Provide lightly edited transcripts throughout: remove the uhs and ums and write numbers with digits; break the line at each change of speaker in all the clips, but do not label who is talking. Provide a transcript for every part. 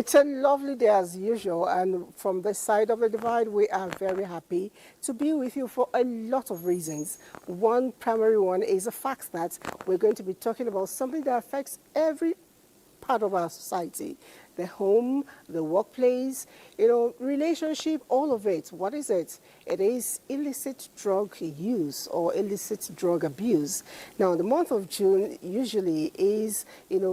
It's a lovely day as usual, and from this side of the divide, we are very happy to be with you for a lot of reasons. One primary one is the fact that we're going to be talking about something that affects every part of our society: the home, the workplace, relationship, all of it. What is it? It is illicit drug use or illicit drug abuse. Now, the month of June usually is,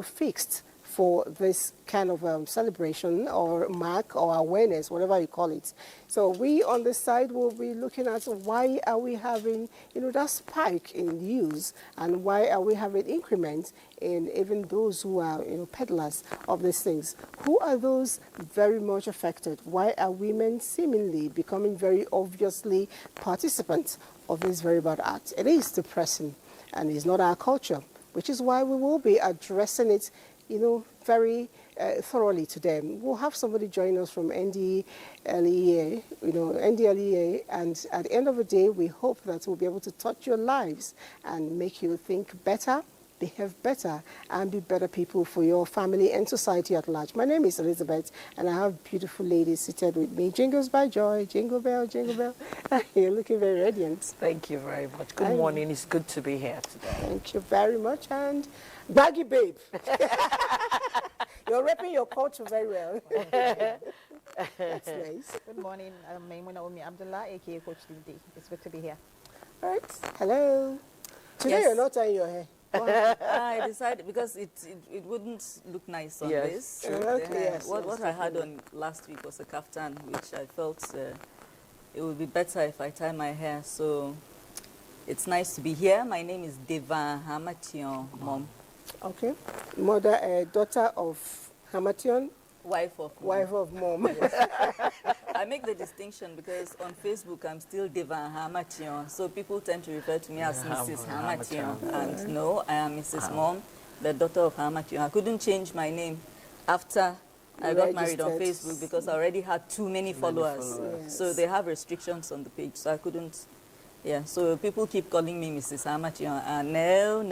fixed for this kind of celebration or mark or awareness, whatever you call it. So we on this side will be looking at why are we having, that spike in use, and why are we having increments in even those who are, peddlers of these things. Who are those very much affected? Why are women seemingly becoming very obviously participants of this very bad act? It is depressing, and it's not our culture, which is why we will be addressing it very thoroughly today. We'll have somebody join us from NDLEA, NDLEA, and at the end of the day, we hope that we'll be able to touch your lives and make you think better, behave better, and be better people for your family and society at large. My name is Elizabeth, and I have beautiful ladies seated with me. Jingles by Joy, jingle bell, jingle bell. You're looking very radiant.
Thank you very much. Good morning. It's good to be here today.
Thank you very much. And Baggy Babe. You're repping your culture very well. That's nice.
Good morning. I'm Maimuna Omi Abdullah, aka Coach DD. It's good to be here.
All right. Hello. Today you're not tying your hair.
I decided because it wouldn't look nice on this.
Okay, yes.
What I had on last week was a kaftan, which I felt it would be better if I tie my hair. So it's nice to be here. My name is Deva Hamation, Mom.
Okay. Mother, daughter of Hamation.
Wife of
Mom.
I make the distinction because on Facebook I'm still Deva Hamation, so people tend to refer to me as Mrs. Hamation. And no, I am Mrs. Mom, the daughter of Hamation. I couldn't change my name after I got married on Facebook because I already had too many followers.
Yes.
So they have restrictions on the page, so I couldn't. Yeah, so people keep calling me Mrs. Hamation. No.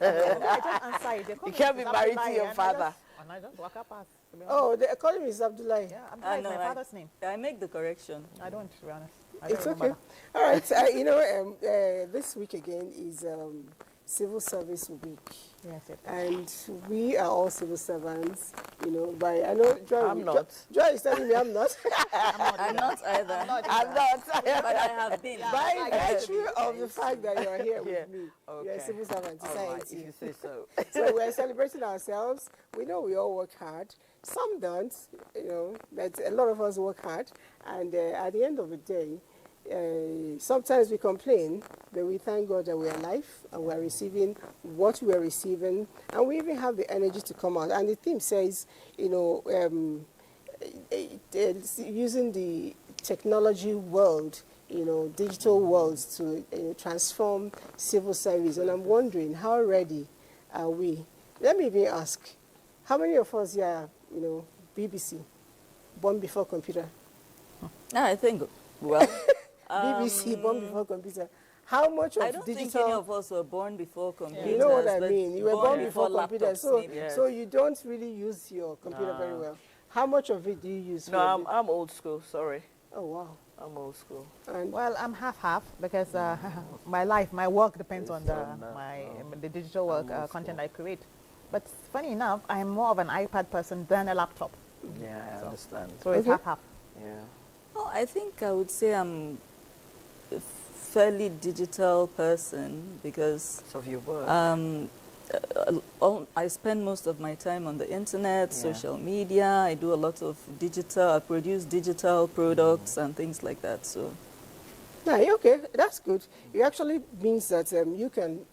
I just answer it.
You can't be married to your father.
And I just walk up past.
Oh, they call me Abdullah.
Yeah, Abdullah is my father's name.
I make the correction.
I don't, to be honest.
It's okay. All right. This week again is Civil Service Week.
Yes, yes.
And we are all civil servants, but I know Joy.
I'm not.
Joy is telling me I'm not.
I'm not either.
I'm not.
But I have been.
By virtue of the fact that you're here with me, you're a
Okay.
civil servant
All right,
society.
if you say so.
So we're celebrating ourselves. We know we all work hard. Some don't, but a lot of us work hard. And at the end of the day, sometimes we complain, but we thank God that we're alive and we're receiving what we're receiving, and we even have the energy to come out. And the theme says, using the technology world, digital worlds to transform civil service. And I'm wondering, how ready are we? Let me even ask, how many of us here, BBC, born before computer?
I think, well...
BBC, born before computer. How much of
I don't
digital...
think any of us were born before computers.
You know what I
but
mean. You were born before computers, so
maybe.
so you don't really use your computer very well. How much of it do you use?
No, I'm old school. Sorry.
Oh wow.
I'm old school.
And
Well, I'm half because my work depends on the digital work content I create. But funny enough, I'm more of an iPad person than a laptop.
Yeah, I understand.
So it's half.
Yeah.
Oh, I think I would say I'm a fairly digital person because
Of your work.
I spend most of my time on the internet, social media. I do a lot of digital. I produce digital products and things like that. So,
yeah, okay, that's good. It actually means that you can,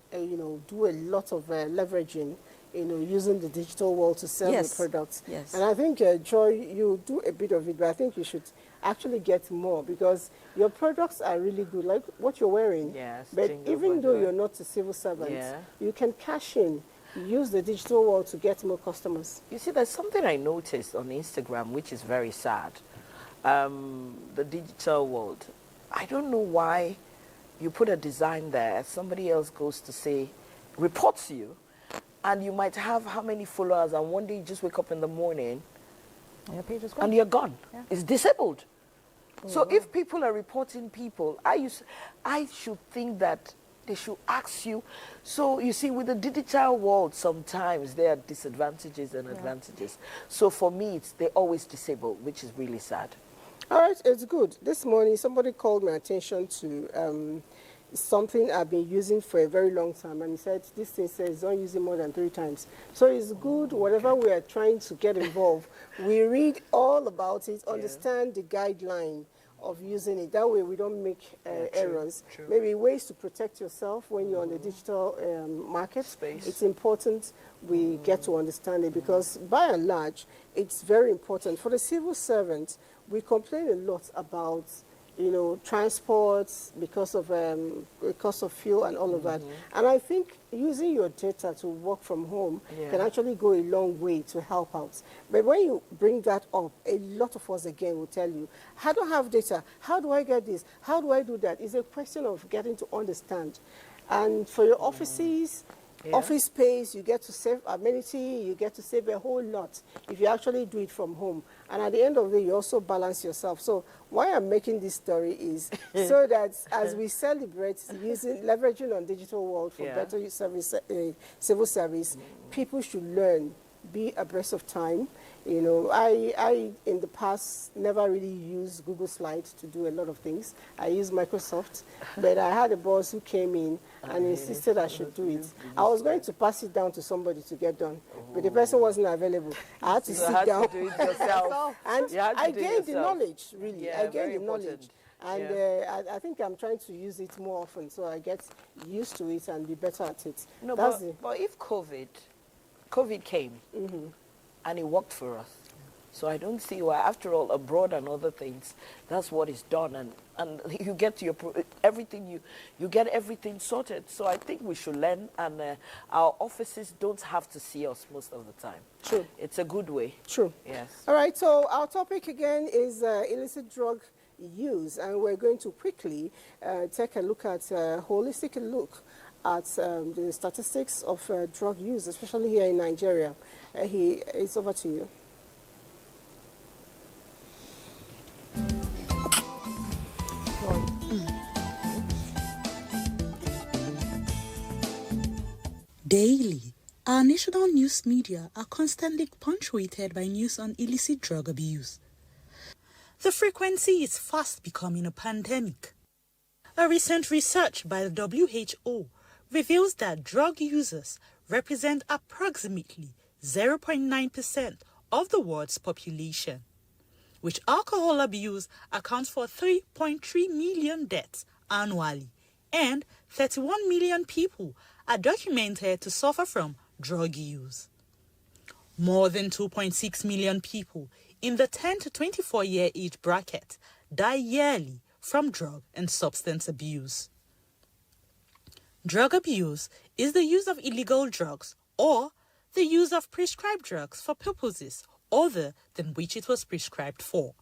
do a lot of leveraging, using the digital world to sell your products.
Yes.
And I think, Joy, you do a bit of it, but I think you should actually get more because your products are really good, like what you're wearing.
Yes,
But
jingle
even
by
though
Joy.
you're not a civil servant,
Yeah.
you can cash in, use the digital world to get more customers.
You see, there's something I noticed on Instagram which is very sad. The digital world. I don't know why you put a design there, somebody else goes to say, reports you, and you might have how many followers, and one day you just wake up in the morning
And your page is gone.
and you're gone.
Yeah.
It's disabled. So if people are reporting people, I should think that they should ask you. So you see, with the digital world, sometimes there are disadvantages and advantages. So for me, they always disable, which is really sad.
All right, it's good. This morning, somebody called my attention to something I've been using for a very long time, and he said, this thing says don't use it more than 3 times. So it's good, whatever we are trying to get involved, we read all about it, understand the guideline of using it. That way we don't make errors.
True.
Maybe ways to protect yourself when you're on the digital market.
Space.
It's important we get to understand it, because by and large, it's very important. For the civil servants, we complain a lot about transport because of fuel and all of that. And I think using your data to work from home can actually go a long way to help out. But when you bring that up, a lot of us again will tell you, I don't have data. How do I get this? How do I do that? It's a question of getting to understand. And for your offices, office space, you get to save amenity, you get to save a whole lot if you actually do it from home. And at the end of the day, you also balance yourself. So why I'm making this story is so that as we celebrate leveraging on digital world for better service, civil service, people should learn, be abreast of time. I in the past never really used Google Slides to do a lot of things. I used Microsoft, but I had a boss who came in and insisted I should do it. I was going to pass it down to somebody to get done, but the person wasn't available. I had to sit down.
To do it yourself.
And I gained the knowledge, really.
Yeah,
I gained the knowledge.
important.
And I think I'm trying to use it more often, so I get used to it and be better at it.
No,
That's
but if COVID came, and it worked for us. So I don't see why, after all, abroad and other things, that's what is done, and you get to everything, you get everything sorted. So I think we should learn, and our offices don't have to see us most of the time.
True.
It's a good way.
True.
Yes.
All right, so our topic again is illicit drug use, and we're going to quickly take a look at holistic look at the statistics of drug use, especially here in Nigeria. It's over to you.
Daily, our national news media are constantly punctuated by news on illicit drug abuse. The frequency is fast becoming a pandemic. A recent research by the WHO reveals that drug users represent approximately 0.9% of the world's population, which alcohol abuse accounts for 3.3 million deaths annually, and 31 million people are documented to suffer from drug use. More than 2.6 million people in the 10 to 24 year age bracket die yearly from drug and substance abuse. Drug abuse is the use of illegal drugs or the use of prescribed drugs for purposes other than which it was prescribed for.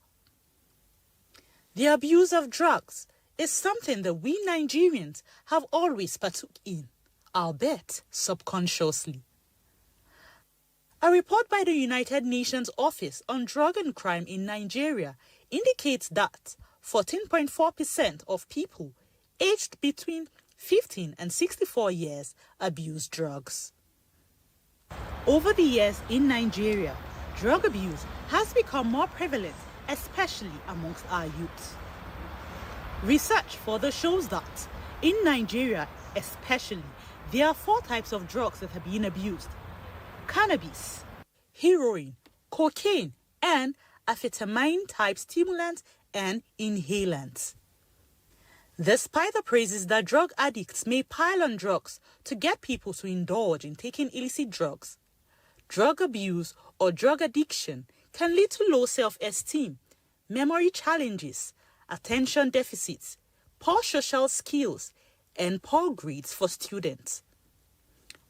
The abuse of drugs is something that we Nigerians have always partook in, albeit subconsciously. A report by the United Nations Office on Drug and Crime in Nigeria indicates that 14.4% of people aged between 15 and 64 years abuse drugs. Over the years in Nigeria, drug abuse has become more prevalent, especially amongst our youth. Research further shows that in Nigeria especially, there are 4 types of drugs that are being abused: cannabis, heroin, cocaine, and amphetamine-type stimulants and inhalants. Despite the praises that drug addicts may pile on drugs to get people to indulge in taking illicit drugs, drug abuse or drug addiction can lead to low self-esteem, memory challenges, attention deficits, poor social skills, and poor grades for students.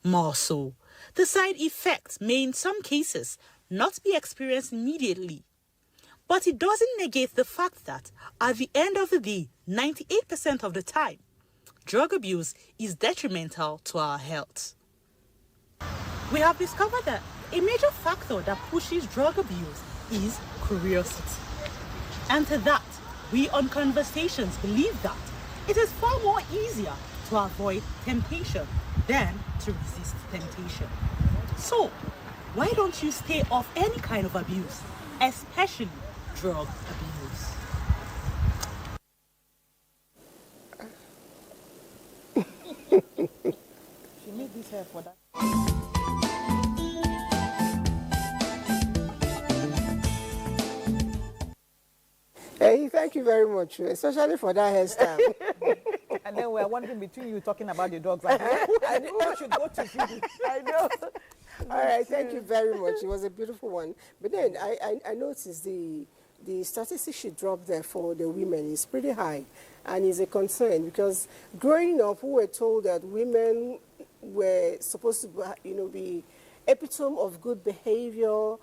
More so, the side effects may in some cases not be experienced immediately, but it doesn't negate the fact that at the end of the day, 98% of the time, drug abuse is detrimental to our health. We have discovered that a major factor that pushes drug abuse is curiosity. And to that, we on Conversations believe that it is far more easier to avoid temptation than to resist temptation. So, why don't you stay off any kind of abuse, especially drug abuse?
She made this hair for that.
Hey, thank you very much, especially for that hairstyle.
And then we're wondering between you talking about the dogs. Like, who should go to feed?
I know. All right, thank you very much. It was a beautiful one. But then I noticed the statistics she dropped there for the women is pretty high, and is a concern because growing up, we were told that women were supposed to, be epitome of good behavior,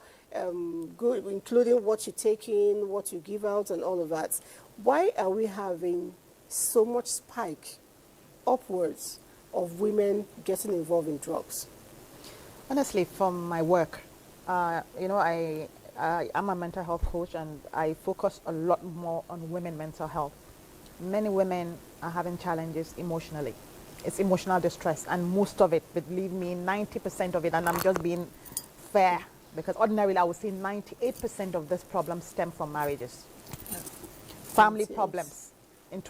good, including what you take in, what you give out, and all of that. Why are we having so much spike upwards of women getting involved in drugs?
Honestly, from my work, I'm a mental health coach, and I focus a lot more on women mental health. Many women are having challenges emotionally. It's emotional distress, and most of it, believe me, 90% of it, and I'm just being fair, because ordinarily I would say 98% of this problem stem from marriages. Family problems. In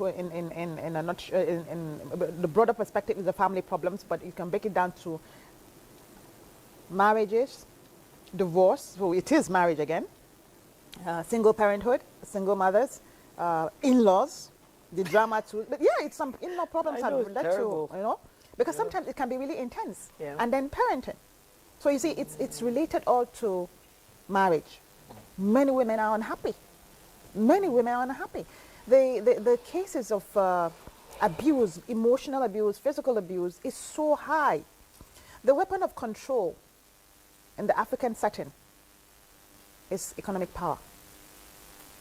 the broader perspective is the family problems, but you can break it down to marriages, divorce, so it is marriage again, single parenthood, single mothers, in-laws, the drama too. But yeah, it's some in-law problems have led to, because sometimes it can be really intense.
Yeah.
And then parenting. So you see, it's related all to marriage. Many women are unhappy. Many women are unhappy. The cases of abuse, emotional abuse, physical abuse is so high. The weapon of control in the African setting is economic power.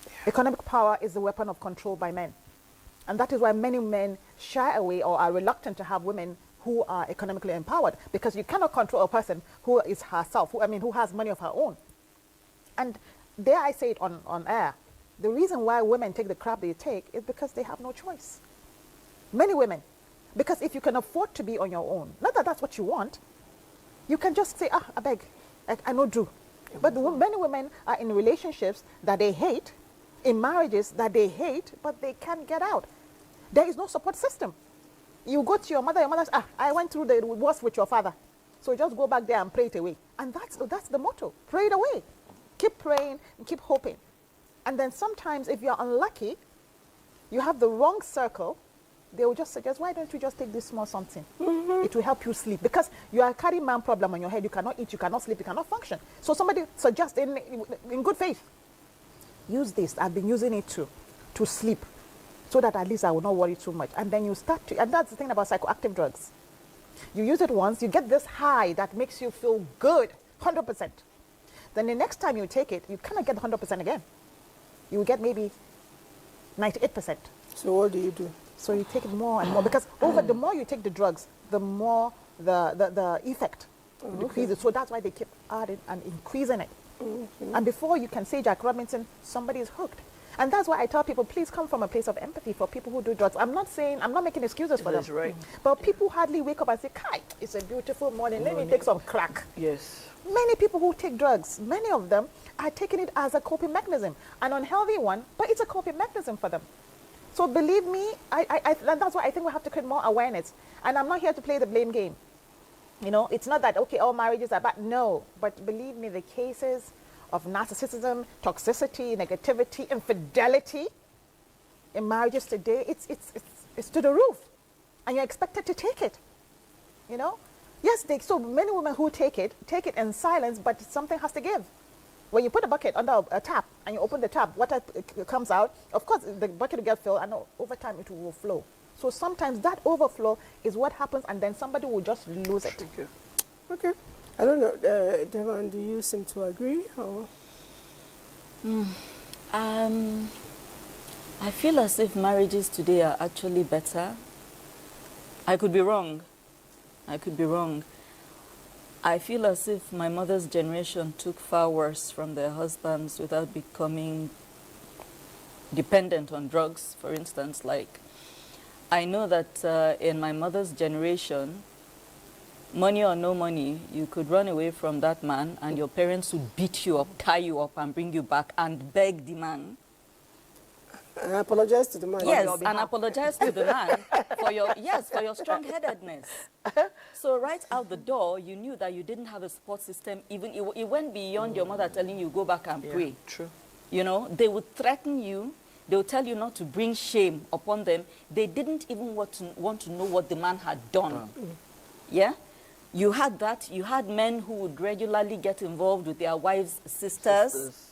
Yeah. Economic power is the weapon of control by men. And that is why many men shy away or are reluctant to have women who are economically empowered, because you cannot control a person who is herself, who has money of her own. And dare I say it on air, the reason why women take the crap they take is because they have no choice. Many women. Because if you can afford to be on your own, not that that's what you want, you can just say, I beg, I no do. But many women are in relationships that they hate, in marriages that they hate, but they can't get out. There is no support system. You go to your mother says, I went through the worst with your father. So just go back there and pray it away. And that's the motto, pray it away. Keep praying and keep hoping. And then sometimes if you're unlucky, you have the wrong circle, they will just suggest, why don't you just take this small something? Mm-hmm. It will help you sleep. Because you are carrying man problem on your head. You cannot eat, you cannot sleep, you cannot function. So somebody suggests in good faith, use this. I've been using it to sleep, so that at least I will not worry too much. And then you start to, and that's the thing about psychoactive drugs. You use it once, you get this high that makes you feel good, 100%. Then the next time you take it, you cannot get 100% again. You will get maybe 98%.
So what do you do?
So you take it more and more, because the more you take the drugs, the more the effect decreases. So that's why they keep adding and increasing it. Mm-hmm. And before you can say Jack Robinson, somebody is hooked. And that's why I tell people, please come from a place of empathy for people who do drugs. I'm not making excuses for them.
That's right.
But people hardly wake up and say, Kai, it's a beautiful morning, let me take some crack.
Yes.
Many people who take drugs, many of them are taking it as a coping mechanism, an unhealthy one, but it's a coping mechanism for them. So believe me, that's why I think we have to create more awareness. And I'm not here to play the blame game. It's not that, okay, all marriages are bad. No, but believe me, the cases of narcissism, toxicity, negativity, infidelity in marriages today, it's to the roof. And you're expected to take it, Yes, so many women who take it in silence, but something has to give. When you put a bucket under a tap and you open the tap, water comes out. Of course, the bucket will get filled, and over time it will overflow. So sometimes that overflow is what happens, and then somebody will just lose it.
Okay. I don't know, Devon, do you seem to agree? Or?
I feel as if marriages today are actually better. I could be wrong. I feel as if my mother's generation took far worse from their husbands without becoming dependent on drugs, for instance. Like, I know that in my mother's generation, money or no money, you could run away from that man and your parents would beat you up, tie you up and bring you back and beg the man.
And apologize to the man.
Yes, and apologize to the man for your, yes, for your strong-headedness. So right out the door, you knew that you didn't have a support system. Even it went beyond your mother telling you, go back and pray.
True.
You know, they would threaten you. They would tell you not to bring shame upon them. They didn't even want to know what the man had done. Yeah? You had that. You had men who would regularly get involved with their wives' sisters.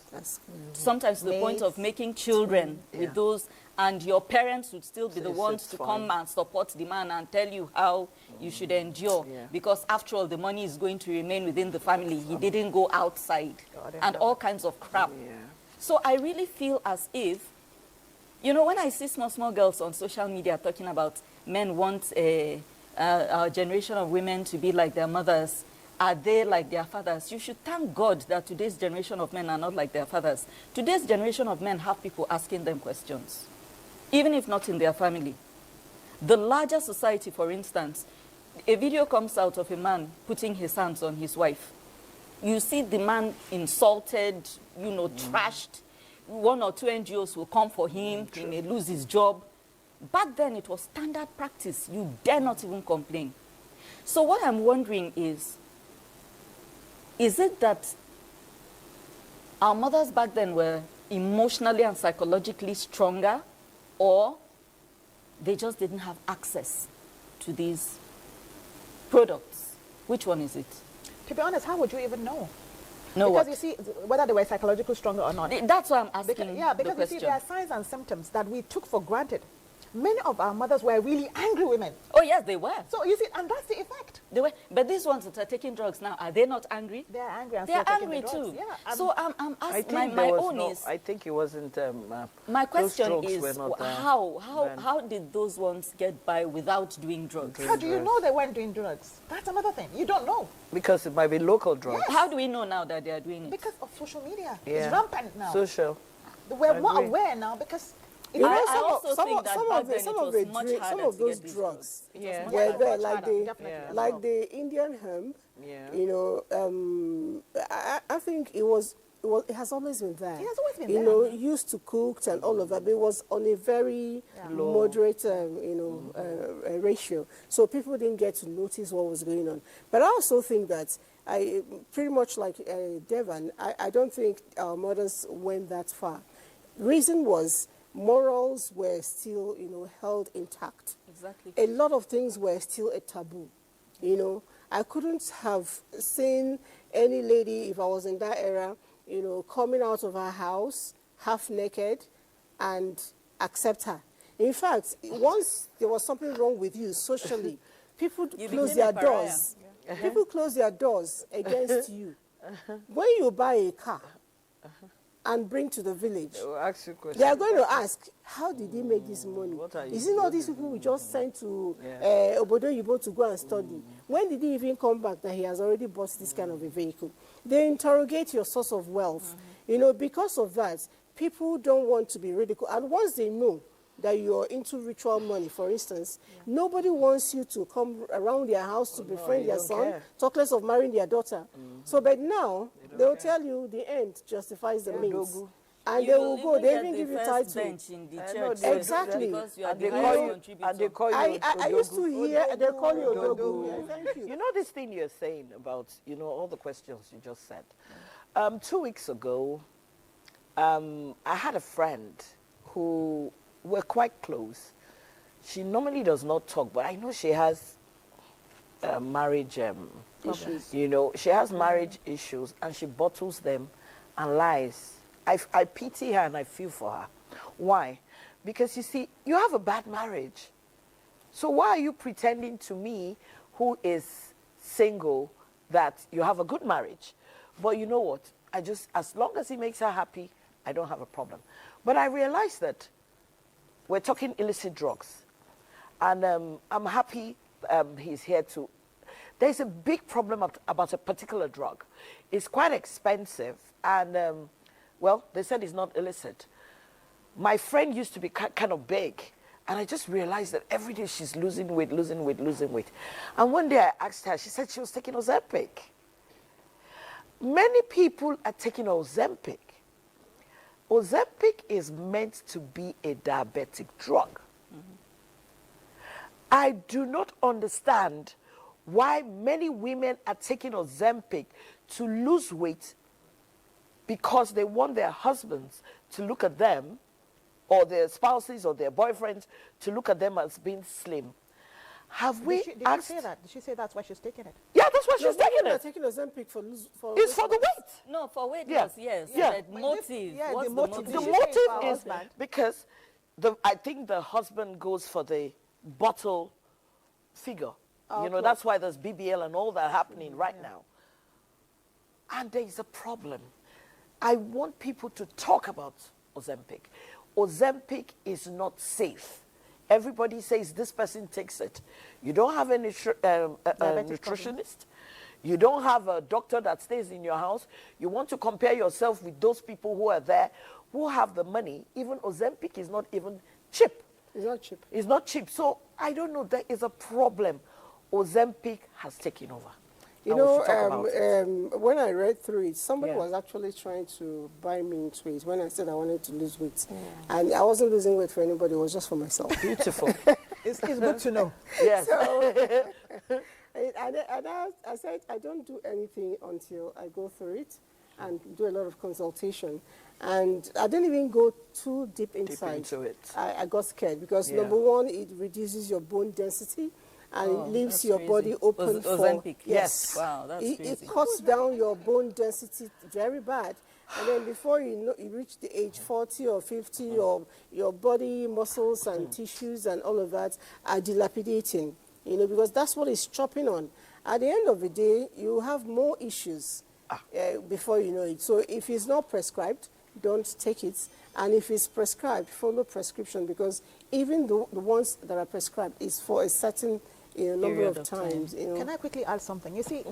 Sometimes to the point of making children with those, and your parents would still be the ones to come and support the man and tell you how you should endure. Because after all, the money is going to remain within the family. He didn't go outside. And all kinds of crap. So I really feel as if, you know, when I see small girls on social media talking about men want our generation of women to be like their mothers, are they like their fathers? You should thank God that today's generation of men are not like their fathers. Today's generation of men have people asking them questions, even if not in their family. The larger society, for instance, a video comes out of a man putting his hands on his wife. You see the man insulted, you know, trashed. 1 or 2 NGOs will come for him. He may lose his job. Back then, it was standard practice. You dare not even complain. So what I'm wondering is it that our mothers back then were emotionally and psychologically stronger, or they just didn't have access to these products? Which one is it?
To be honest, how would you even know?
No,
because
what?
you see, whether they were psychologically stronger or not.
That's why I'm asking
because
the
you see, there are signs and symptoms that we took for granted. Many of our mothers were really angry women.
Oh, yes, they were.
So you see, and that's the effect.
They were. But these ones that are taking drugs now, are they not angry?
They're angry and
They're
still taking
angry
the drugs.
too.
Yeah,
so I'm
I
asking,
think
my own is...
I think it wasn't...
my question
those drugs
is,
were not,
how did those ones get by without doing drugs?
How do you know they weren't doing drugs? That's another thing. You don't know.
Because it might be local drugs.
Yes.
How do we know now that they are doing it?
Because of social media.
Yeah.
It's rampant now.
Social.
We're more
agree.
aware now because...
You know,
I also think that back then it
some
was much harder
some of
to
those
get these
drugs
Yeah.
were there,
much harder, definitely, as well.
the Indian hemp.
Yeah.
You know, I think it has always been there.
It has always been
you
there.
know, used to cooked and all of that, but it was on a very moderate, ratio. So people didn't get to notice what was going on. But I also think that I pretty much like Devon. I don't think our mothers went that far. Reason was morals were still, you know, held intact.
Exactly.
A lot of things were still a taboo. You know, I couldn't have seen any lady, if I was in that era, you know, coming out of her house half naked and accept her. In fact, once there was something wrong with you socially, people close their doors. People close their doors against you. When you buy a car and bring to the village,
They will ask you questions.
they are going to ask, how did he make this money?
What are you
Is it not these people we just sent to Obodo Yibo to go and study? When did he even come back that he has already bought this kind of a vehicle? They interrogate your source of wealth. You know, because of that, people don't want to be ridiculed. And once they know that you're into ritual money, for instance, nobody wants you to come around their house to befriend their son, talk less of marrying their daughter. So, but now, they'll tell you the end justifies the means. And they will go, they even give you title.
Bench in the
I
church,
know,
exactly.
Because you are
And
the
they
highest
call you,
contributor.
and they call you
I used to
Odogu.
hear, they call you Odogu.
Odogu.
Yeah, thank you.
You know this thing you're saying about, you know, all the questions you just said. 2 weeks ago, I had a friend who were quite close. She normally does not talk, but I know she has marriage issues. You know, she has marriage issues, and she bottles them and lies. I pity her and I feel for her. Why? Because you see, you have a bad marriage. So why are you pretending to me, who is single, that you have a good marriage? But you know what? As long as he makes her happy, I don't have a problem. But I realized that we're talking illicit drugs. And I'm happy he's here to... there's a big problem about a particular drug. It's quite expensive, and well, they said it's not illicit. My friend used to be kind of big, and I just realized that every day she's losing weight. And one day I asked her, she said she was taking Ozempic. Many people are taking Ozempic. Ozempic is meant to be a diabetic drug. I do not understand why many women are taking Ozempic to lose weight because they want their husbands to look at them, or their spouses or their boyfriends to look at them as being slim. Have we asked?
Did she say that? Did she say that's why she's taking it?
Yeah, that's why she's taking it.
Taking Ozempic for
It's for the weight.
No, for weight
Yeah.
loss, yes.
Yeah.
But motive.
Yeah,
What's
the
the
motive.
motive?
The
Did she say it's for her
motive is
husband?
because I think the husband goes for the bottle figure. You know, that's why there's BBL and all that happening right now. And there is a problem. I want people to talk about Ozempic. Ozempic is not safe. Everybody says this person takes it. You don't have a nutritionist. You don't have a doctor that stays in your house. You want to compare yourself with those people who are there, who have the money. Even Ozempic is not even cheap.
It's not cheap.
It's not cheap. So I don't know. There is a problem. Ozempic has taken over.
You
And we
know,
should talk about it.
when I read through it, somebody
Yeah.
was actually trying to buy me into it when I said I wanted to lose weight. And I wasn't losing weight for anybody, it was just for myself.
Beautiful.
It's good to know.
Yes.
I said I don't do anything until I go through it and do a lot of consultation. And I didn't even go too deep inside.
into it.
I got scared because
Yeah.
number one, it reduces your bone density and it leaves
that's
your
crazy.
body open for
Ozempic.
Yes.
Wow, that's
it
crazy.
cuts down your bone density very bad. And then before you know, you reach the age 40 or 50, your body muscles and tissues and all of that are dilapidating, you know, because that's what it's chopping on. At the end of the day, you have more issues before you know it. So if it's not prescribed, don't take it. And if it's prescribed, follow prescription, because even the ones that are prescribed is for a certain number
Period
of
of time.
times. You know.
Can I quickly add something? You see,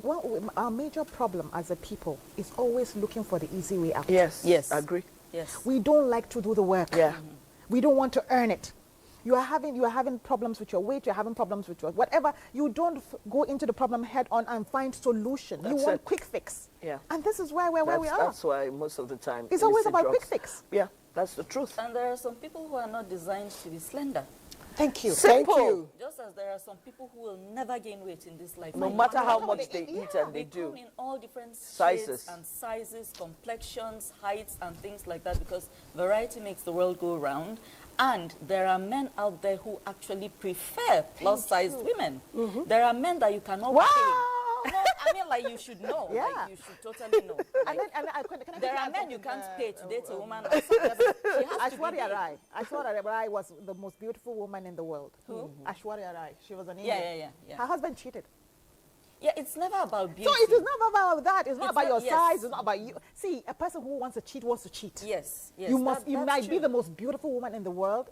our major problem as a people is always looking for the easy way out.
Yes.
Yes.
I agree.
Yes.
We don't like to do the work.
Yeah.
We don't want to earn it. You are having problems with your weight, you're having problems with your whatever. You don't go into the problem head on and find solution. You
That's
want
it.
quick fix.
Yeah.
And this is where we are.
That's why most of the time
It's always
illicit
about
drugs-
quick fix.
Yeah, that's the truth.
And there are some people who are not designed to be slender.
Thank you.
Thank
Simple.
you.
Just as there are some people who will never gain weight in this life.
No matter how much they eat and they
They come
do.
in all different
Sizes.
shapes and sizes, complexions, heights, and things like that, because variety makes the world go round. And there are men out there who actually prefer plus-sized women. There are men that you cannot pay. No, I mean, like, you should know.
Yeah.
Like, you should totally know.
And
Like,
then, can I
there are
add
men you
something,
can't pay to date a woman like that. She has to be
Aishwarya
big.
Rai. Aishwarya Rai was the most beautiful woman in the world.
Who?
Aishwarya Rai. She was an Indian.
Yeah.
Her husband cheated.
Yeah, it's never about beauty.
So it is not about that. It's not
It's
about
not-
your
yes.
size. It's not about you. See, a person who wants to cheat wants to cheat.
Yes, yes.
You must.
that-
You
that's
might be
true.
the most beautiful woman in the world,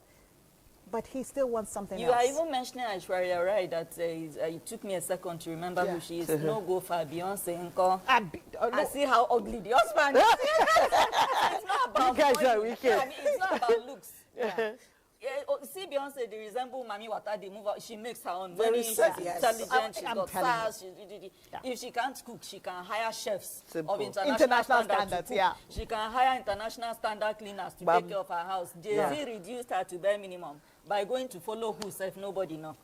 but he still wants something
You
else.
are even mentioning Aishwarya Rai, that it took me a second to remember
Yeah.
who she is. No go for Beyonce. Nko.
No.
I see how ugly the husband is. It's not about
You guys
money.
are wicked.
I mean, it's not about looks. See Beyonce, they resemble Mami Wata. They move out. She makes her own
Very
money. She's
sexy, yes.
intelligent. She's
I'm
got
telling you.
stars. If she can't cook, she can hire chefs
Simple.
of international
International
standards.
standards,
to cook.
yeah.
She can hire international standard cleaners to
Bam.
take care of her house. Jay-Z reduced her to bare minimum by going to follow who, if nobody know.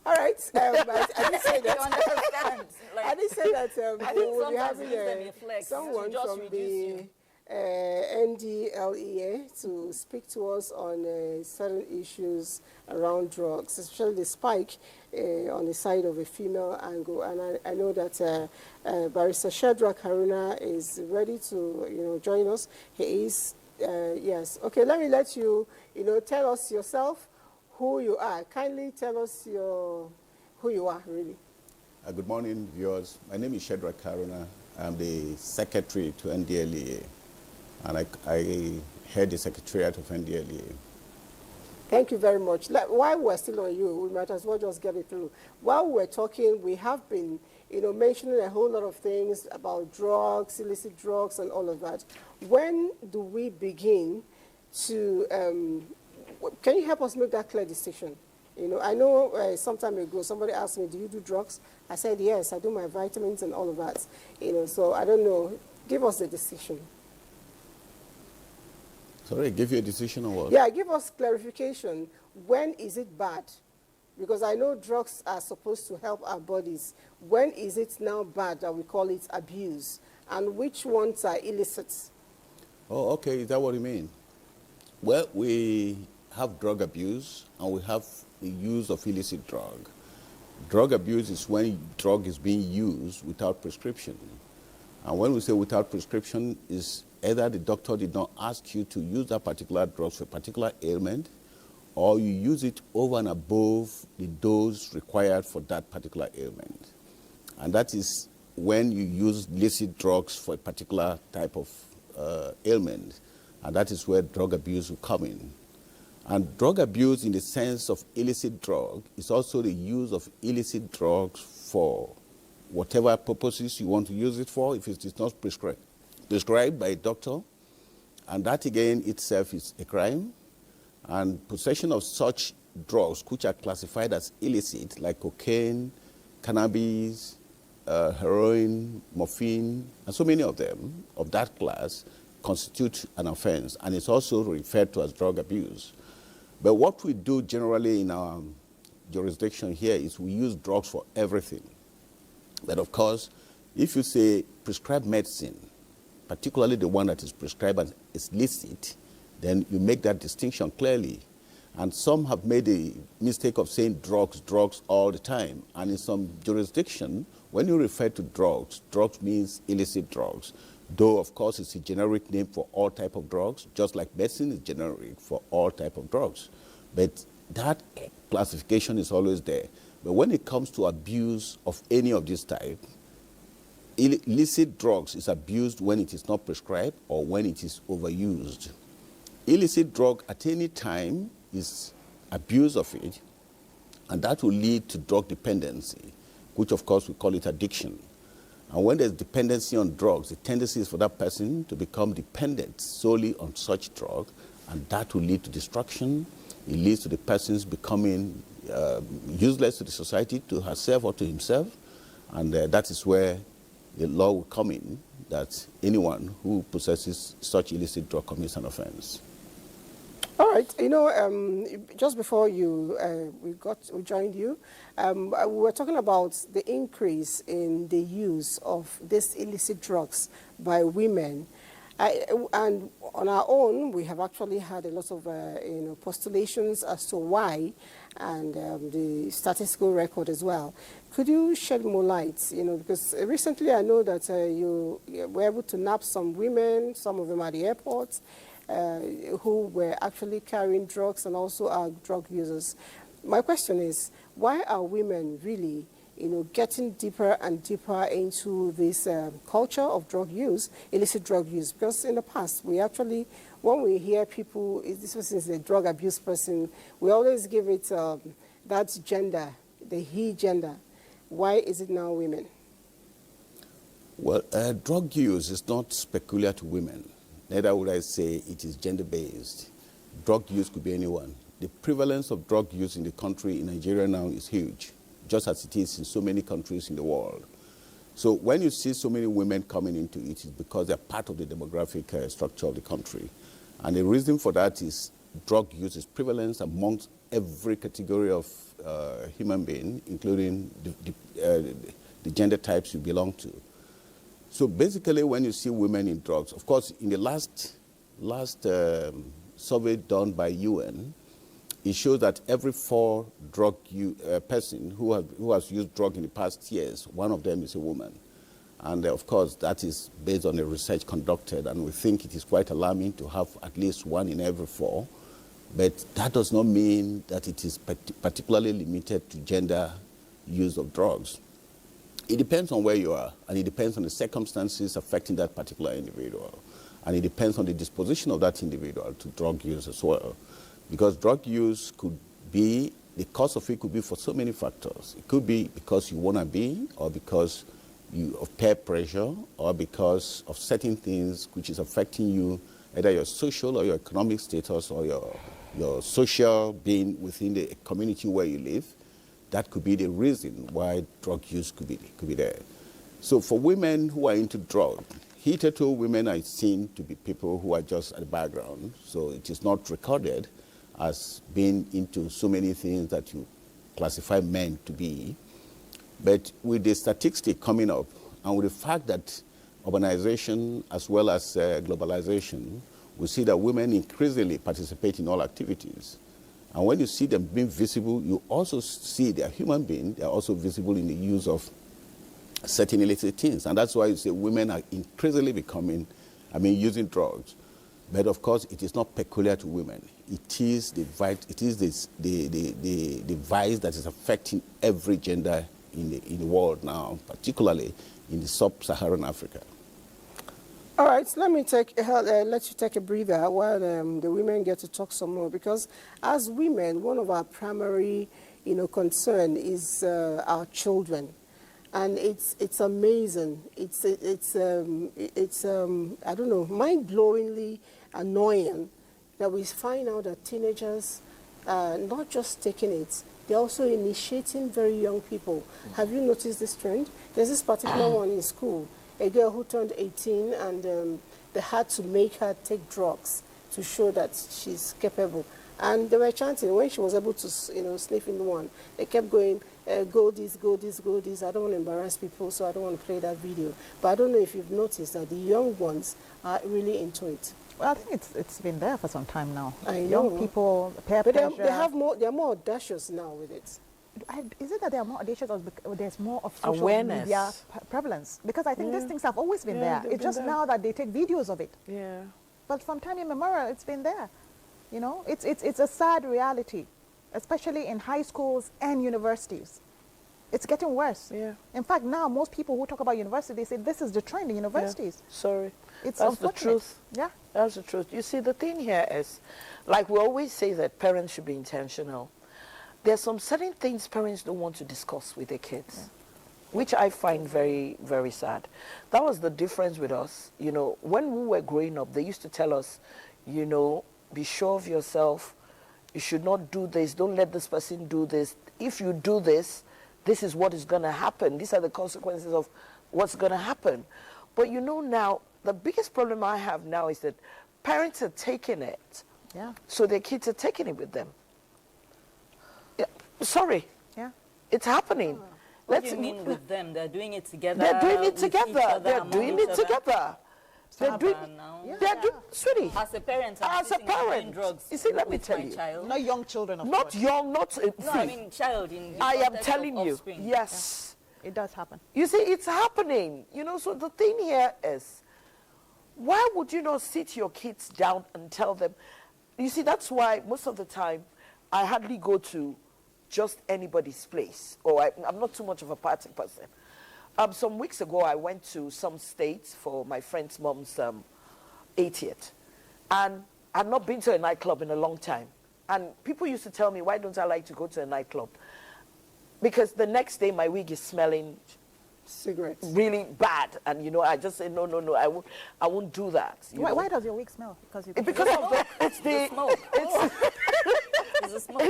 All right. I didn't say
You
that.
understand? Like,
I didn't say that
I
we
think
will be
sometimes
having
it gives them a flex to
someone
just
from
reduce
the
you.
NDLEA to speak to us on certain issues around drugs, especially the spike on the side of a female angle. And I know that Barrister Shadrach Haruna is ready to join us. He is, yes. Okay, let me let you, tell us yourself who you are. Kindly tell us who you are, really.
Good morning, viewers. My name is Shadrach Haruna. I'm the secretary to NDLEA, and I head the secretariat of NDLEA.
Thank you very much. While we're still on you, we might as well just get it through. While we're talking, we have been, mentioning a whole lot of things about drugs, illicit drugs, and all of that. When do we begin to, can you help us make that clear distinction? I know some time ago somebody asked me, do you do drugs? I said, yes, I do my vitamins and all of that. So I don't know. Give us the decision.
Sorry, give you a decision on what?
Yeah, give us clarification. When is it bad? Because I know drugs are supposed to help our bodies. When is it now bad that we call it abuse? And which ones are illicit?
Oh, okay. Is that what you mean? Well, we have drug abuse and we have the use of illicit drug. Drug abuse is when drug is being used without prescription. And when we say without prescription, is either the doctor did not ask you to use that particular drug for a particular ailment, or you use it over and above the dose required for that particular ailment. And that is when you use illicit drugs for a particular type of ailment. And that is where drug abuse will come in. And drug abuse in the sense of illicit drug is also the use of illicit drugs for whatever purposes you want to use it for, if it is not prescribed by a doctor. And that again itself is a crime. And possession of such drugs, which are classified as illicit, like cocaine, cannabis, heroin, morphine, and so many of them of that class constitute an offense, and it's also referred to as drug abuse. But what we do generally in our jurisdiction here is we use drugs for everything. But of course, if you say prescribed medicine, particularly the one that is prescribed as is illicit, then you make that distinction clearly. And some have made the mistake of saying drugs, drugs all the time. And in some jurisdiction, when you refer to drugs, drugs means illicit drugs. Though, of course, it's a generic name for all type of drugs, just like medicine is generic for all type of drugs. But that classification is always there. But when it comes to abuse of any of this type, illicit drugs is abused when it is not prescribed or when it is overused. Illicit drug at any time is abuse of it, and that will lead to drug dependency, which of course we call it addiction. And when there's dependency on drugs, the tendency is for that person to become dependent solely on such drug, and that will lead to destruction. It leads to the person's becoming useless to the society, to herself or to himself, and that is where the law will come in, that anyone who possesses such illicit drug commits an offense.
All right. Just before we joined you, we were talking about the increase in the use of these illicit drugs by women. And on our own, we have actually had a lot of postulations as to why, and the statistical record as well. Could you shed more light? Because recently I know that you were able to nab some women, some of them at the airport, who were actually carrying drugs and also are drug users. My question is, why are women really, getting deeper and deeper into this culture of drug use, illicit drug use? Because in the past, we actually, when we hear people, this person is a drug abuse person, we always give it that gender, the he gender. Why is it now women?
Well, drug use is not peculiar to women. Neither would I say it is gender-based. Drug use could be anyone. The prevalence of drug use in the country, in Nigeria now, is huge, just as it is in so many countries in the world. So when you see so many women coming into it, it's because they're part of the demographic structure of the country. And the reason for that is drug use is prevalence amongst every category of human being, including the gender types you belong to. So basically, when you see women in drugs, of course, in the last survey done by UN, it shows that every 4 drug person who has used drug in the past years, one of them is a woman. And of course, that is based on the research conducted, and we think it is quite alarming to have at least 1 in every 4. But that does not mean that it is particularly limited to gender use of drugs. It depends on where you are, and it depends on the circumstances affecting that particular individual. And it depends on the disposition of that individual to drug use as well. Because drug use could be, the cause of it could be for so many factors. It could be because you want to be, or because of peer pressure, or because of certain things which is affecting you, either your social or your economic status, or your social being within the community where you live. That could be the reason why drug use could be there. So for women who are into drugs, hitherto women are seen to be people who are just at the background, so it is not recorded as being into so many things that you classify men to be. But with the statistic coming up, and with the fact that urbanization as well as globalization, we see that women increasingly participate in all activities. And when you see them being visible, you also see they are human beings. They are also visible in the use of certain illicit things. And that's why you say women are increasingly using drugs. But of course, it is not peculiar to women. It is the vice that is affecting every gender in the world now, particularly in the sub-Saharan Africa.
All right, so let you take a breather while the women get to talk some more, because as women, one of our primary, concern is our children. And it's amazing. It's I don't know, mind-blowingly annoying that we find out that teenagers are not just taking it, they're also initiating very young people. Have you noticed this trend? There's this particular one in school, a girl who turned 18, and they had to make her take drugs to show that she's capable. And they were chanting when she was able to, sniff in one. They kept going, go this, go this, go this. I don't want to embarrass people, so I don't want to play that video. But I don't know if you've noticed that the young ones are really into it.
Well, I think it's been there for some time now.
I know.
Young people, peer pressure.
But they're more audacious now with it.
Is it that they are more audacious, or there's more of social
awareness,
media prevalence? Because I think these things have always been there. It's just now that they take videos of it.
Yeah.
But from time immemorial, it's been there. It's a sad reality, especially in high schools and universities. It's getting worse.
Yeah.
In fact, now most people who talk about university, they say this is the trend in universities.
Yeah. Sorry.
It's
That's the truth.
Yeah.
That's the truth. You see, the thing here is, like we always say that parents should be intentional. There's some certain things parents don't want to discuss with their kids, which I find very, very sad. That was the difference with us. When we were growing up, they used to tell us, be sure of yourself. You should not do this. Don't let this person do this. If you do this, this is what is going to happen. These are the consequences of what's going to happen. But now, the biggest problem I have now is that parents are taking it.
Yeah.
So their kids are taking it with them. Yeah. Sorry.
Yeah.
It's happening.
What do you mean with them? They're doing it together.
They're doing it
with each
together.
other,
They're
among
doing
each
it
other?
together. They're doing,
now.
sweetie.
As a parent,
As a parent,
drugs
you see, let me
with
tell
my
you.
child.
Not young children, of
Not
course.
young, not
No, I mean child in the
I am
context
telling
of
you.
offspring.
Yes.
It does happen.
You see, it's happening. So the thing here is, why would you not sit your kids down and tell them? You see, that's why most of the time I hardly go to just anybody's place, or I'm not too much of a party person. Some weeks ago, I went to some states for my friend's mom's 80th, and I'd not been to a nightclub in a long time. And people used to tell me, why don't I like to go to a nightclub? Because the next day my wig is smelling
Cigarettes.
really bad, and I just say no, I won't do that.
Why does your wig smell? Because
Because of the
smoke. It's the smoke.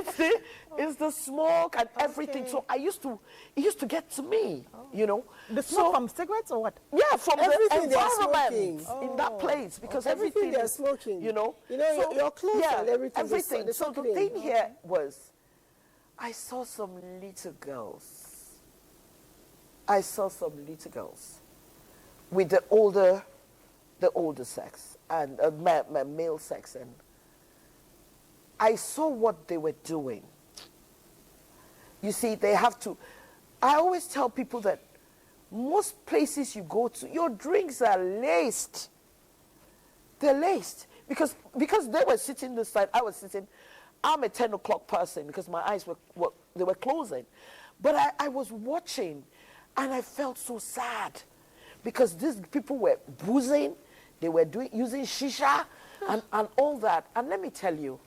it's the smoke and everything. So it used to get to me,
the smoke from cigarettes or what?
Yeah, from
Everything
the
they are
environment
smoking.
in that place, because
Everything
everything
they're
is,
smoking.
So,
your clothes
yeah,
and everything.
everything.
They're
So the
soaking
thing
in.
here was, I saw some little girls with the older sex and male sex, and I saw what they were doing. You see, they have to. I always tell people that most places you go to, your drinks are laced. They're laced because they were sitting this side, I was sitting. I'm a 10 o'clock person because my eyes were closing, but I was watching, and I felt so sad because these people were boozing, they were using shisha and all that. And let me tell you,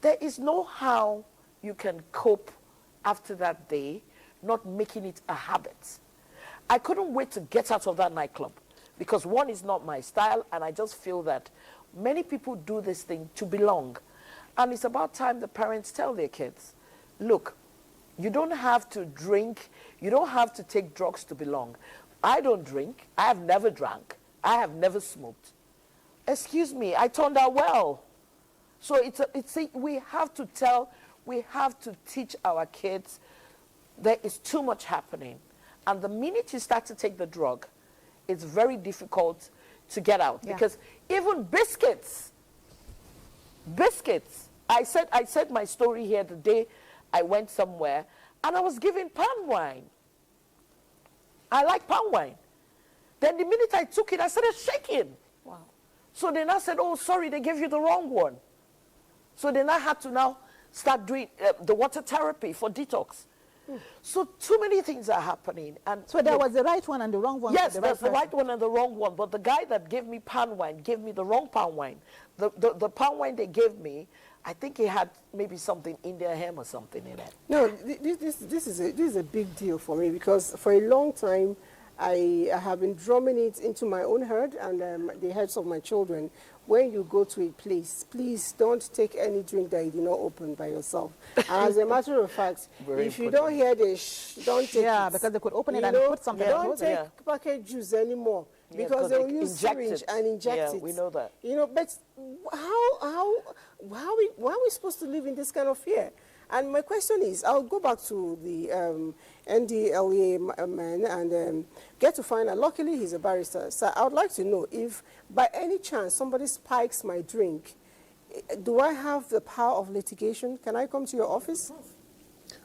there is no how you can cope after that day, not making it a habit. I couldn't wait to get out of that nightclub because one is not my style, and I just feel that many people do this thing to belong. And it's about time the parents tell their kids, look, you don't have to drink, you don't have to take drugs to belong. I don't drink, I have never drank, I have never smoked. Excuse me, I turned out well. So we have to teach our kids there is too much happening. And the minute you start to take the drug, it's very difficult to get out.
Yeah.
Because even biscuits, I said my story here the day I went somewhere, and I was given palm wine. I like palm wine. Then the minute I took it, I started shaking.
Wow.
So then I said, oh, sorry, they gave you the wrong one. So then I had to now start doing the water therapy for detox. So too many things are happening. And
So there was the right one and the wrong one.
yes,
for
there's the
person.
right one and the wrong one. But the guy that gave me palm wine gave me the wrong palm wine. The palm wine they gave me, I think it had maybe something Indian hem or something in it.
No, this is a big deal for me because for a long time I have been drumming it into my own head and the heads of my children. When you go to a place, please don't take any drink that you did not open by yourself. And as a matter of fact,
Very
if you
important.
don't hear the shh, don't take it.
Yeah, because they could open it
You
and
know,
put something
don't
else.
take
Yeah.
packet juice anymore
Yeah,
because they will use
inject
syringe
it.
and inject
Yeah,
it.
we know that.
You know, but why are we supposed to live in this kind of fear? And my question is, I'll go back to the NDLEA man and get to find out. Luckily, he's a barrister. So I would like to know if, by any chance, somebody spikes my drink, do I have the power of litigation? Can I come to your office?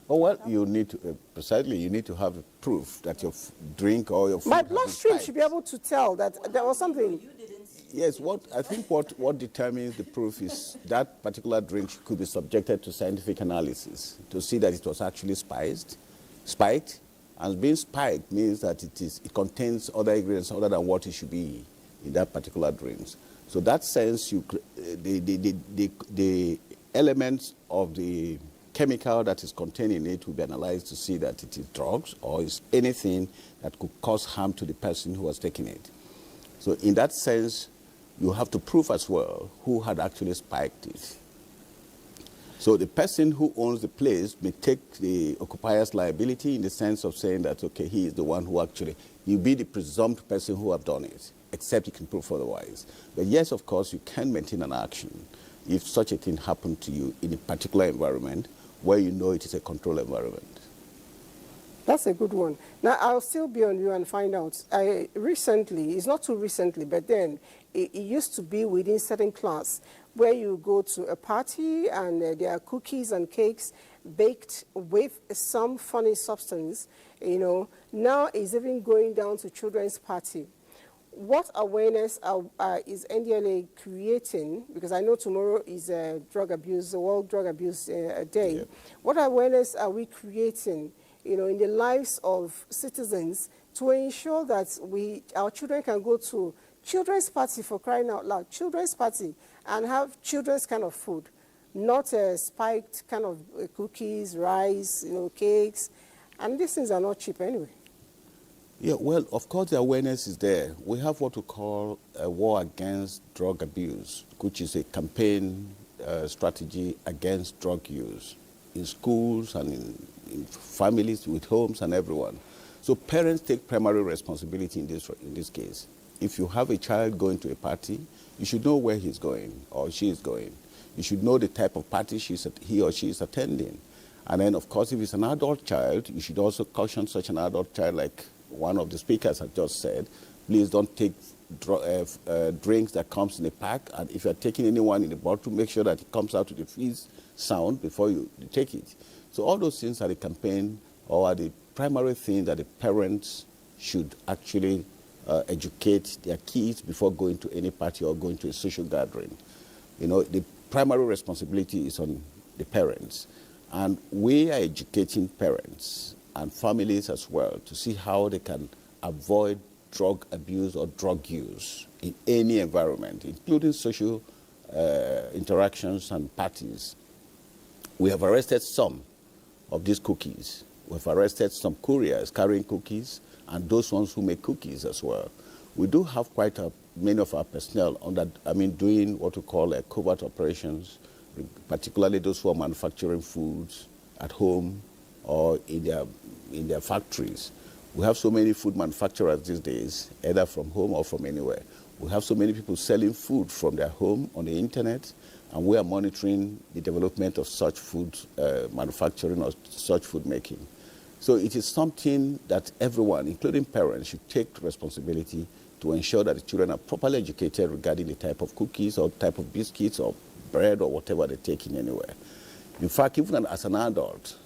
Oh, well, you need to, precisely, you need to have proof that your drink or your food
My
has been
bloodstream
spiked.
should be able to tell that there was something.
Yes, I think what determines the proof is that particular drink could be subjected to scientific analysis to see that it was actually spiked. And being spiked means that it contains other ingredients other than what it should be in that particular drink. So that sense, the elements of the chemical that is contained in it will be analyzed to see that it is drugs or is anything that could cause harm to the person who was taking it. So in that sense, you have to prove as well who had actually spiked it. So the person who owns the place may take the occupier's liability in the sense of saying that, okay, he is the one who actually, you'll be the presumed person who have done it, except you can prove otherwise. But yes, of course, you can maintain an action if such a thing happened to you in a particular environment where you know it is a controlled environment.
That's a good one. Now, I'll still be on you and find out. Recently, it's not too recently, but then it used to be within certain class where you go to a party and there are cookies and cakes baked with some funny substance, you know. Now it's even going down to children's party. What awareness is NDLA creating? Because I know tomorrow is drug abuse, the World Drug Abuse Day.
Yeah.
What awareness are we creating, you know, in the lives of citizens to ensure that our children can go to children's party, for crying out loud, children's party, and have children's kind of food, not spiked kind of cookies, rice, you know, cakes, and these things are not cheap anyway.
Yeah, well, of course, the awareness is there. We have what we call a war against drug abuse, which is a campaign strategy against drug use in schools and in families, with homes and everyone. So parents take primary responsibility in this case. If you have a child going to a party, you should know where he's going or she is going. You should know the type of party he or she is attending. And then, of course, if it's an adult child, you should also caution such an adult child, like one of the speakers had just said, please don't take drinks that comes in a pack. And if you're taking anyone in the bottle, make sure that it comes out with a fizz sound before you take it. So all those things are the campaign or are the primary thing that the parents should actually educate their kids before going to any party or going to a social gathering. You know, the primary responsibility is on the parents. And we are educating parents and families as well to see how they can avoid drug abuse or drug use in any environment, including social interactions and parties. We have arrested some of these cookies. We've arrested some couriers carrying cookies and those ones who make cookies as well. We do have quite many of our personnel on that, doing what we call covert operations, particularly those who are manufacturing foods at home or in their factories. We have so many food manufacturers these days, either from home or from anywhere. We have so many people selling food from their home on the internet, and we are monitoring the development of such food manufacturing or such food making. So it is something that everyone, including parents, should take responsibility to ensure that the children are properly educated regarding the type of cookies or type of biscuits or bread or whatever they're taking anywhere. In fact, even as an adult,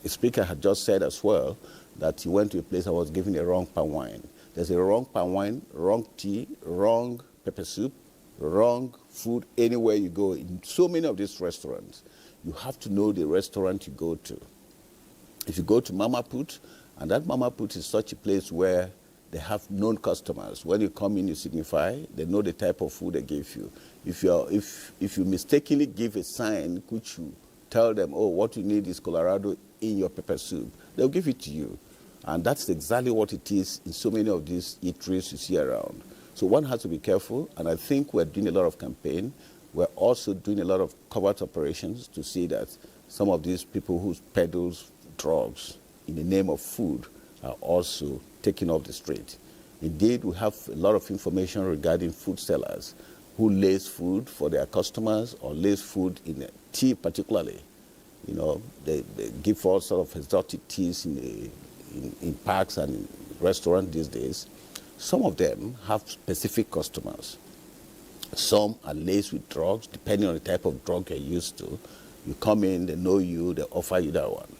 the speaker had just said as well that he went to a place and was given a wrong palm wine. There's a wrong palm wine, wrong tea, wrong pepper soup, wrong food anywhere you go. In so many of these restaurants, you have to know the restaurant you go to. If you go to Mama Put, and that Mama Put is such a place where they have known customers. When you come in, you signify, they know the type of food they give you. If you mistakenly give a sign, which you tell them, oh, what you need is Colorado in your pepper soup, they'll give it to you. And that's exactly what it is in so many of these eateries you see around. So one has to be careful, and I think we're doing a lot of campaign. We're also doing a lot of covert operations to see that some of these people who peddle drugs in the name of food are also taken off the street. Indeed, we have a lot of information regarding food sellers who lace food for their customers or lace food in tea particularly. You know, they give all sort of exotic teas in parks and in restaurants these days. Some of them have specific customers. Some are laced with drugs, depending on the type of drug you're used to. You come in, they know you, they offer you that one.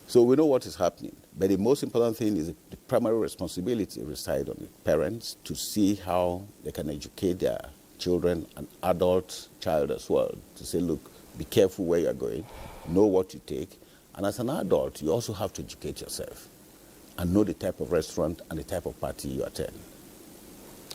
So we know what is happening. But the most important thing is the primary responsibility resides on the parents to see how they can educate their children and adult child as well, to say, look, be careful where you're going, know what you take. And as an adult, you also have to educate yourself and know the type of restaurant and the type of party you attend.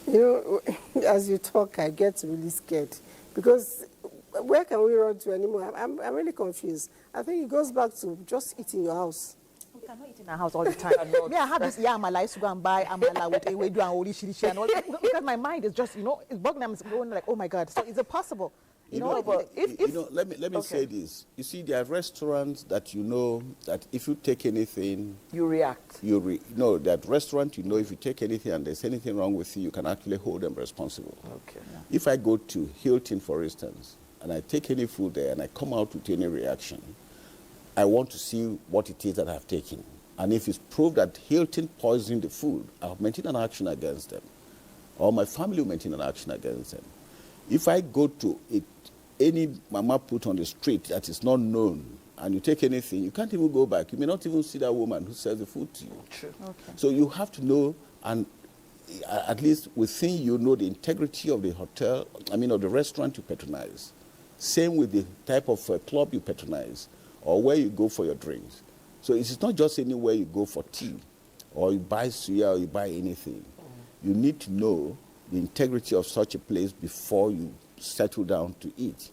You know, as you talk, I get really scared because where can we run to anymore? I'm really confused. I think it goes back to just eat in your house.
We cannot eat in our house all the time. Me, I have this amala. I used to go and buy amala with ewedu and orishirishi and all because my mind is just, it's bugging. I'm going like, oh my God. So is it possible?
Let me say this. You see, there are restaurants that you know that if you take anything,
you react.
That restaurant, if you take anything and there's anything wrong with you, you can actually hold them responsible.
Okay. Yeah.
If I go to Hilton, for instance, and I take any food there and I come out with any reaction, I want to see what it is that I've taken. And if it's proved that Hilton poisoned the food, I'll maintain an action against them. Or my family will maintain an action against them. If I go to any Mama Put on the street that is not known and you take anything, you can't even go back. You may not even see that woman who sells the food to you.
True.
Okay.
So you have to know, and at least within you know the integrity of the hotel, of the restaurant you patronize. Same with the type of club you patronize or where you go for your drinks. So it's not just anywhere you go for tea or you buy suya or you buy anything. You need to know the integrity of such a place before you settle down to eat.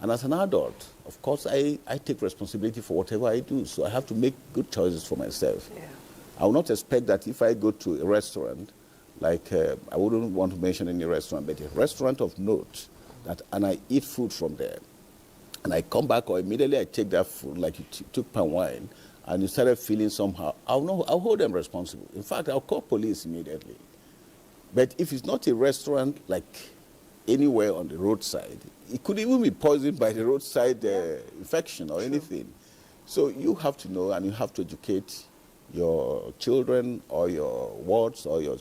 And as an adult, of course, I take responsibility for whatever I do. So I have to make good choices for myself.
Yeah.
I will not expect that if I go to a restaurant, like I wouldn't want to mention any restaurant, but a restaurant of note, and I eat food from there, and I come back or immediately I take that food, like you took palm wine, and you started feeling somehow, I'll hold them responsible. In fact, I'll call police immediately. But if it's not a restaurant like anywhere on the roadside, it could even be poisoned by the roadside infection or anything. So you have to know and you have to educate your children or your wards or your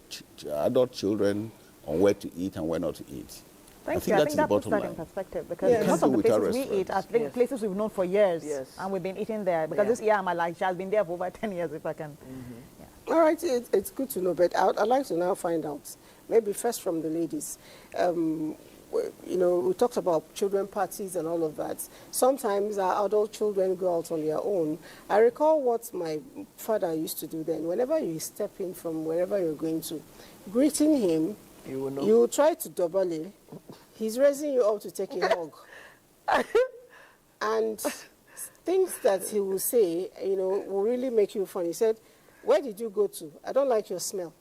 adult children on where to eat and where not to eat.
Thank you. I think that puts that in perspective because most of the places we eat are places we've known for years and we've been eating there because this year my life has been there for over 10 years if I can.
All right, it's good to know, but I'd like to now find out, maybe first from the ladies. We talked about children parties and all of that. Sometimes our adult children go out on their own. I recall what my father used to do then. Whenever you step in from wherever you're going to, greeting him, you try to double it. He's raising you up to take a hug. And things that he will say, will really make you funny. He said, "Where did you go to? I don't like your smell."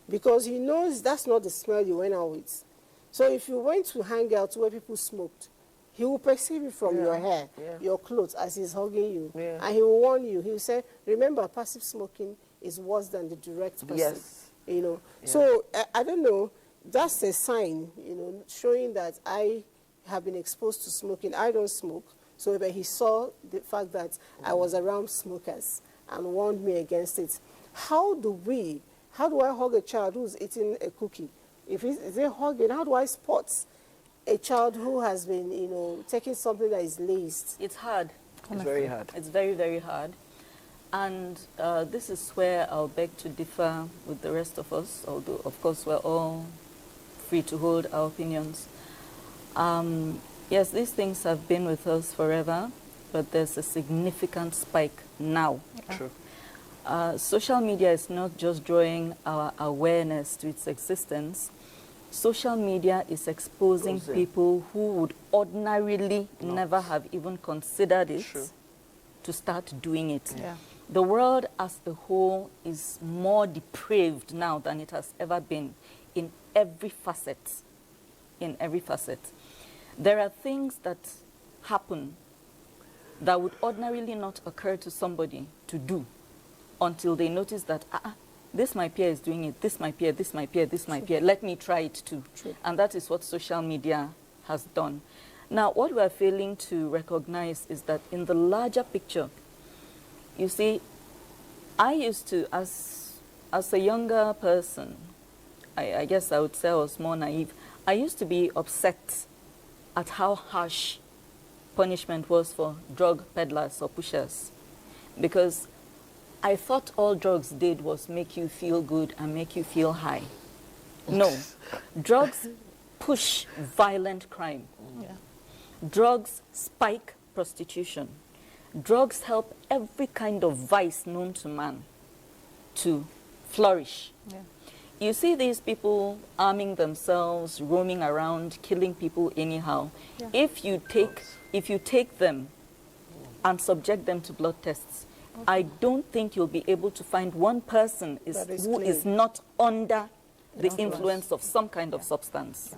Because he knows that's not the smell you went out with. So if you went to hang out where people smoked, he will perceive it from your hair, your clothes, as he's hugging you.
Yeah.
And he will warn you. He will say, "Remember, passive smoking is worse than the direct person."
Yes.
Yeah. So I don't know. That's a sign, showing that I have been exposed to smoking. I don't smoke. So but he saw the fact that I was around smokers and warned me against it. How do I hug a child who's eating a cookie? If is it hugging, how do I spot a child who has been, taking something that is laced?
It's hard.
It's very hard.
It's very, very hard. And this is where I'll beg to differ with the rest of us, although, of course, we're all free to hold our opinions. Yes, these things have been with us forever, but there's a significant spike now.
True.
Social media is not just drawing our awareness to its existence. Social media is exposing people who would ordinarily never have even considered it to start doing it.
Yeah.
The world as a whole is more depraved now than it has ever been in every facet. In every facet. There are things that happen that would ordinarily not occur to somebody to do until they notice that, this my peer is doing it, this my peer, this my peer, this my peer, let me try it too. And that is what social media has done. Now, what we are failing to recognize is that in the larger picture, you see, I used to, as a younger person, I guess I would say I was more naive, I used to be upset at how harsh punishment was for drug peddlers or pushers, because I thought all drugs did was make you feel good and make you feel high. No, drugs push violent crime.
Yeah.
Drugs spike prostitution. Drugs help every kind of vice known to man to flourish.
Yeah.
You see these people arming themselves, roaming around, killing people anyhow.
Yeah.
If you take them and subject them to blood tests, I don't think you'll be able to find one person who is not under the influence of some kind of substance.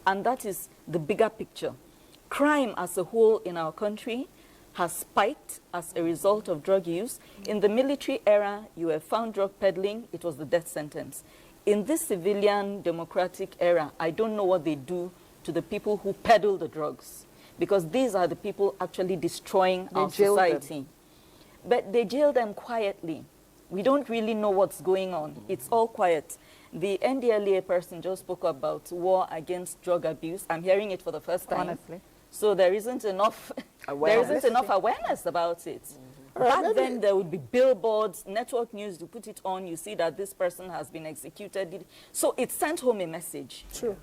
And that is the bigger picture. Crime as a whole in our country has spiked as a result of drug use. In the military era, you were found drug peddling, it was the death sentence. In this civilian democratic era, I don't know what they do to the people who peddle the drugs, because these are the people actually destroying our society. But they jail them quietly. We don't really know what's going on. It's all quiet. The NDLEA person just spoke about war against drug abuse. I'm hearing it for the first time.
Honestly.
So there isn't enough awareness about it. Back then, there would be billboards, network news, you put it on, you see that this person has been executed. So it sent home a message.
True.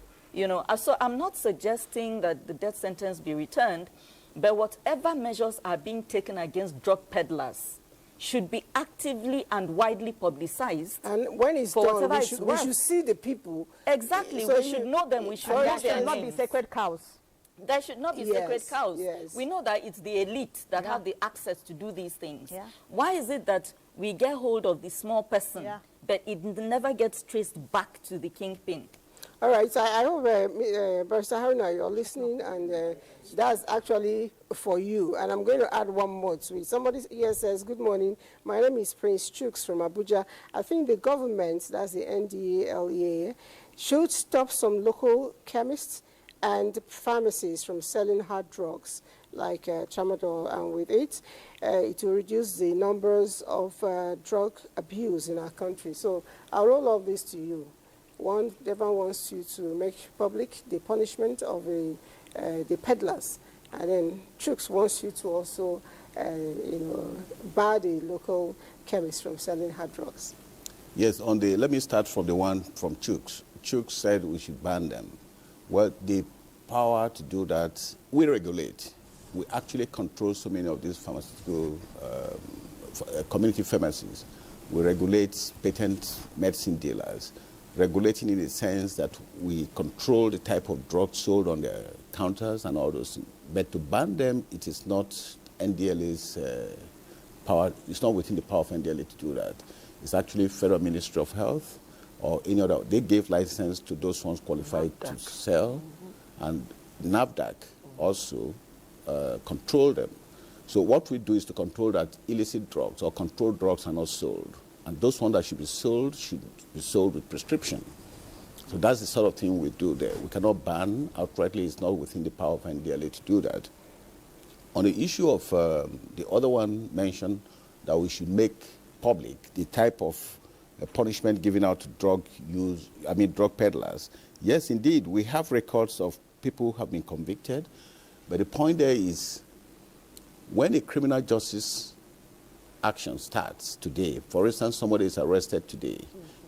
So I'm not suggesting that the death sentence be returned, but whatever measures are being taken against drug peddlers should be actively and widely publicized.
And when it's done, we should see the people.
Exactly,
So
we should know them, we should know
There
their
should not be
names.
sacred cows.
There should not be sacred cows.
Yes.
We know that it's the elite that have the access to do these things.
Yeah.
Why is it that we get hold of the small person, but it never gets traced back to the kingpin?
All right, so I hope, Barrister Haruna, you're listening, and that's actually for you. And I'm going to add one more to it. Somebody here says, "Good morning, my name is Prince Chooks from Abuja. I think the government, that's the NDLEA, should stop some local chemists and pharmacies from selling hard drugs like tramadol, and with it, it will reduce the numbers of drug abuse in our country." So I'll roll all this to you. One, Devon wants you to make public the punishment of the peddlers, and then Chooks wants you to also, bar the local chemists from selling hard drugs.
Yes, let me start from the one from Chooks. Chooks said we should ban them. Well, the power to do that, we regulate. We actually control so many of these pharmaceutical community pharmacies. We regulate patent medicine dealers. regulating in the sense that we control the type of drugs sold on the counters and all those things. But to ban them, it is not NDLA's power. It's not within the power of NDLA to do that. It's actually Federal Ministry of Health or any other. They gave license to those ones qualified to sell, and NAFDAC also control them. So what we do is to control that illicit drugs or controlled drugs are not sold. And those ones that should be sold with prescription. So that's the sort of thing we do there. We cannot ban outrightly. It's not within the power of NDLA to do that. On the issue of the other one mentioned, that we should make public the type of punishment given out to drug peddlers. Yes, indeed, we have records of people who have been convicted. But the point there is, when a criminal justice action starts today, for instance, somebody is arrested today,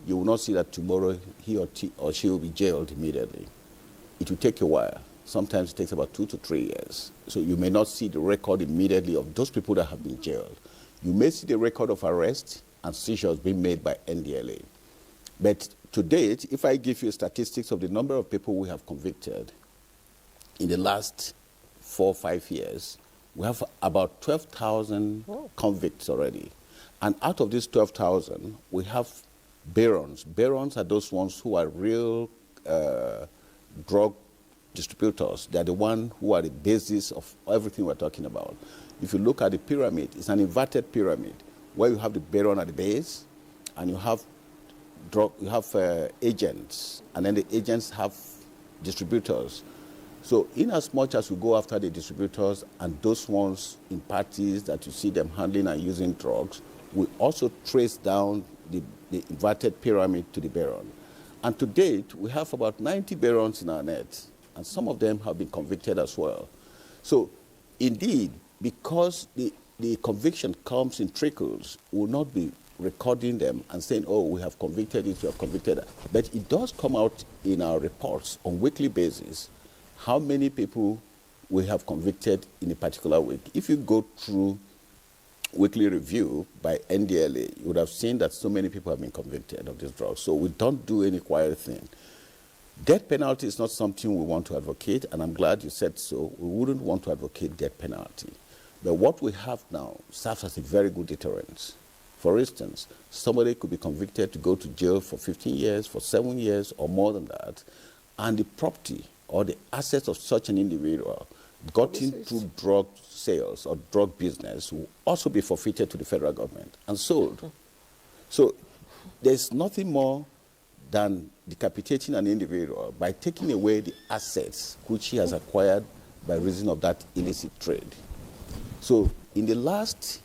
you will not see that tomorrow he or she will be jailed immediately. It will take a while. Sometimes it takes about 2 to 3 years. So you may not see the record immediately of those people that have been jailed. You may see the record of arrest and seizures being made by NDLA. But to date, if I give you statistics of the number of people we have convicted in the last 4 or 5 years, we have about 12,000 convicts already. And out of these 12,000, we have barons. Barons are those ones who are real drug distributors. They're the ones who are the basis of everything we're talking about. If you look at the pyramid, it's an inverted pyramid where you have the baron at the base, and you have agents, and then the agents have distributors. So in as much as we go after the distributors and those ones in parties that you see them handling and using drugs, we also trace down the inverted pyramid to the baron. And to date, we have about 90 barons in our net, and some of them have been convicted as well. So indeed, because the conviction comes in trickles, we will not be recording them and saying, oh, we have convicted this, we have convicted that. But it does come out in our reports on a weekly basis how many people we have convicted in a particular week. If you go through weekly review by NDLA, you would have seen that so many people have been convicted of this drug. So we don't do any quiet thing. Death penalty is not something we want to advocate, and I'm glad you said so. We wouldn't want to advocate death penalty. But what we have now serves as a very good deterrent. For instance, somebody could be convicted to go to jail for 15 years, for 7 years, or more than that, and the property or the assets of such an individual gotten through drug sales or drug business will also be forfeited to the federal government and sold. So there's nothing more than decapitating an individual by taking away the assets which he has acquired by reason of that illicit trade. So in the last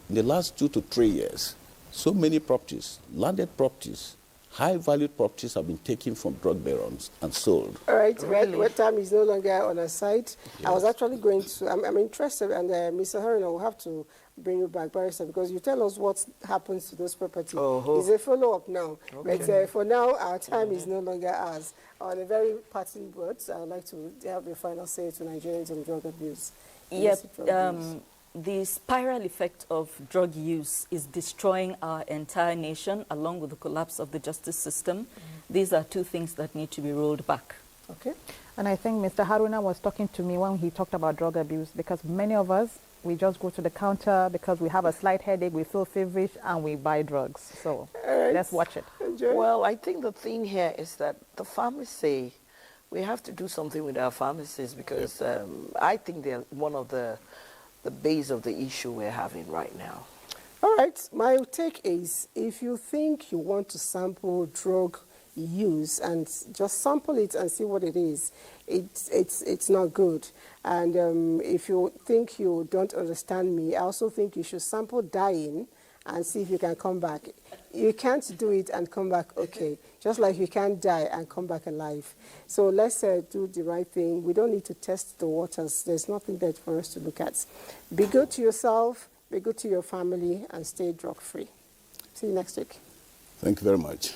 2 to 3 years, so many properties, landed properties, high-valued properties have been taken from drug barons and sold.
All right, well, time is no longer on our side.
Yes.
I was actually going to, I'm interested, and Mr. Haruna will have to bring you back, Barrister, because you tell us what happens to those properties. It's a follow-up now. Okay. But for now, our time is no longer ours. On a very parting words, I would like to have your final say to Nigerians on drug abuse.
Yep. The spiral effect of drug use is destroying our entire nation, along with the collapse of the justice system. These are two things that need to be rolled back.
Okay.
And I think Mr. Haruna was talking to me when he talked about drug abuse, because many of us, we just go to the counter because we have a slight headache, we feel feverish, and we buy drugs. So let's watch it.
Enjoy.
Well, I think the thing here is that the pharmacy, we have to do something with our pharmacies, because I think they're one of the base of the issue we're having right now.
All right, my take is, if you think you want to sample drug use and just sample it and see what it is, it's not good. And if you think you don't understand me, I also think you should sample dying and see if you can come back. You can't do it and come back okay, just like you can't die and come back alive. So let's do the right thing. We don't need to test the waters. There's nothing there for us to look at. Be good to yourself, be good to your family, and stay drug-free. See you next week.
Thank you very much.